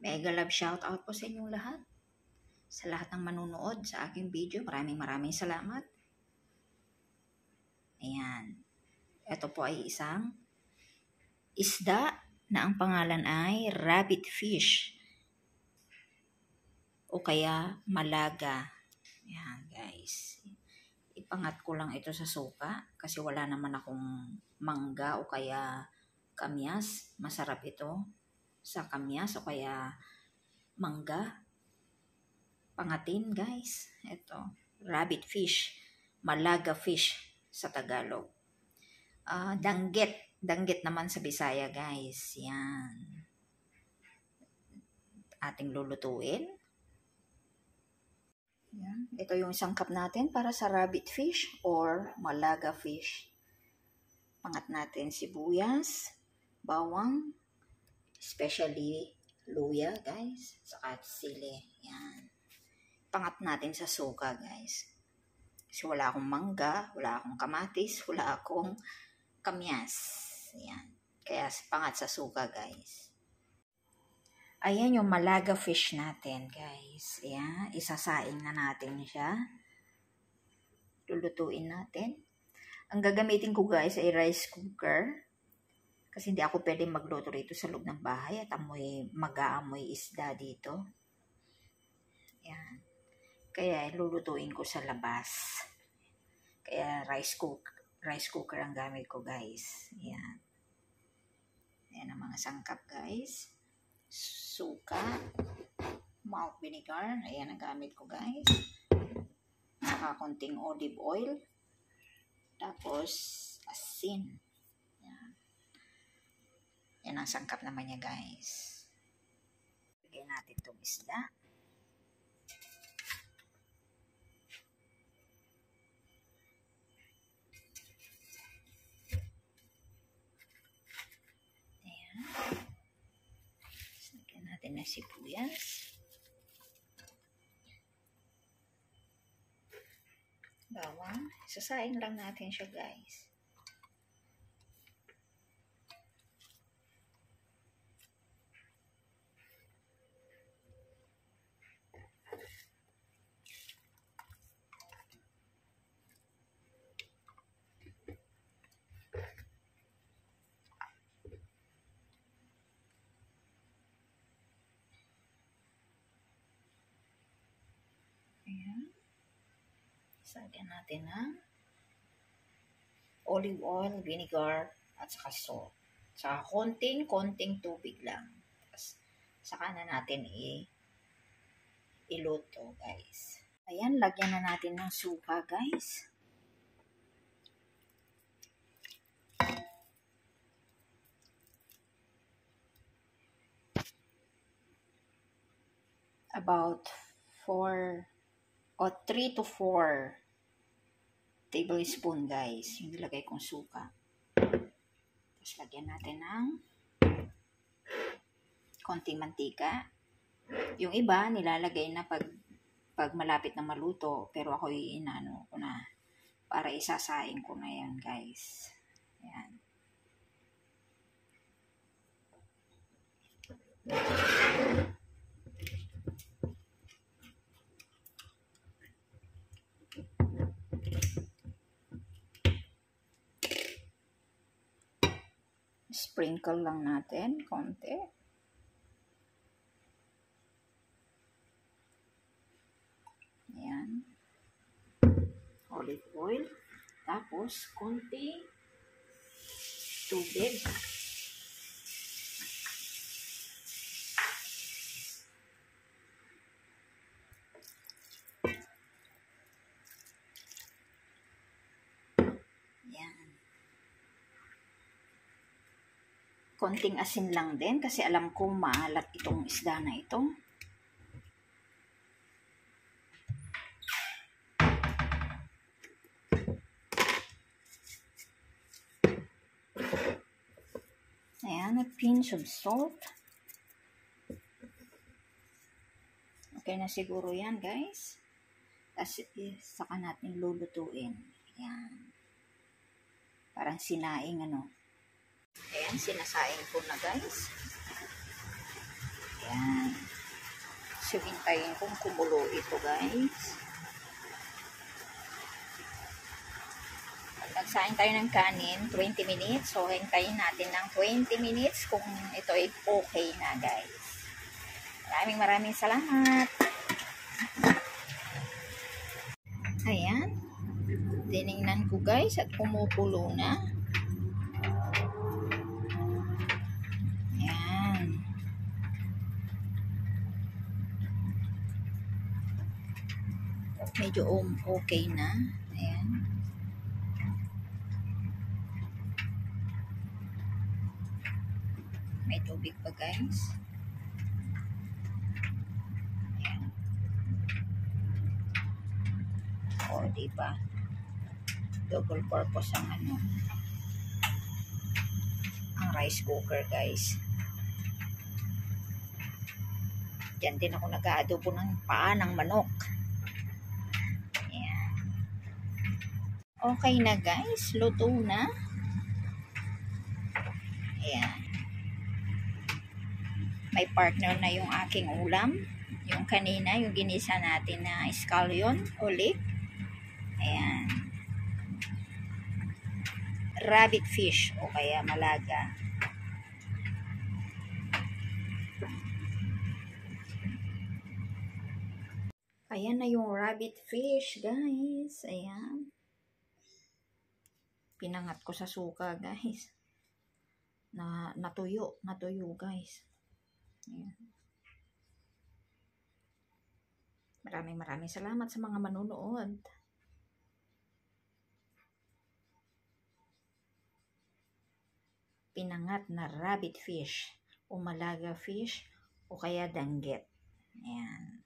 Mega love shoutout po sa inyong lahat. Sa lahat ng manunood sa aking video, maraming salamat. Ayan. Ito po ay isang isda na ang pangalan ay rabbit fish o kaya malaga. Ayan guys. Ipangat ko lang ito sa suka kasi wala naman akong mangga o kaya kamyas. Masarap ito sa kamyas o kaya mangga. Pangatin guys. Ito. Rabbit fish. Malaga fish sa Tagalog. Danggit. Danggit naman sa Bisaya guys. Yan. Ating lulutuin. Yan. Ito yung sangkap natin para sa rabbit fish or malaga fish. Pangat natin sibuyas, bawang, especially luya guys, saka sili. Yan. Pangat natin sa suka guys. Kasi wala akong mangga, wala akong kamatis, wala akong kamyas. Yan. Kaya pangat sa suka guys. Ayan yung malaga fish natin, guys. Ayan, isasaing na natin siya. Lulutuin natin. Ang gagamitin ko, guys, ay rice cooker. Kasi hindi ako pwede magluto rito sa loob ng bahay at mag-aamoy isda dito. Ayan. Kaya lulutuin ko sa labas. Kaya rice cooker ang gamit ko, guys. Ayan. Ayan ang mga sangkap, guys. Suka, malt vinegar, ayan ang gamit ko guys, saka konting olive oil, tapos asin, yan ang sangkap naman niya guys. Lagyan natin itong isda. Natin na sibuyas, bawang, sasaing lang natin siya guys. Ayan. Sagyan natin ng olive oil, vinegar, at saka salt. Saka konting tubig lang. Tapos, saka na natin iluto, guys. Ayan, lagyan na natin ng suka, guys. About 3 to 4 tablespoon guys yung nilagay kong suka. Tapos lagyan natin ng konting mantika. Yung iba nilalagay na pag malapit na maluto, pero ako inaano ko na para isasaing ko na yan guys. Ayan. Sprinkle lang natin, konti. Ayan. Olive oil. Tapos, konti tubig. Ayan. Konting asin lang din kasi alam kong maalat itong isda na ito. Ayan, a pinch of salt. Okay na siguro yan guys. Tapos saka natin lulutuin. Ayan. Parang sinaing ano. Ayan, sinasaing ko na guys. Yan. So, hintayin kung kumulo ito, guys. Nagsain tayo ng kanin, 20 minutes. So, hintayin natin ng 20 minutes kung ito ay okay na, guys. Maraming salamat. Ayan. Tinignan ko, guys, at kumukulo na. Ayan. Medyo okay na. Ayan. May tubig pa, guys. Ayan. O, diba? Double purpose ang ang rice cooker, guys. Diyan din ako nag-aadobo ng paa ng manok. Ayan. Okay na, guys. Luto na. Ayan. May partner na yung aking ulam. Yung kanina, yung ginisa natin na scallion o leek. Ayan. Rabbit fish o kaya malaga. Ayan na yung rabbit fish, guys. Ayan. Pinangat ko sa suka, guys. Natuyo, guys. Ayan. Maraming salamat sa mga manunood. Pinangat na rabbit fish o malaga fish o kaya danggit. Ayan.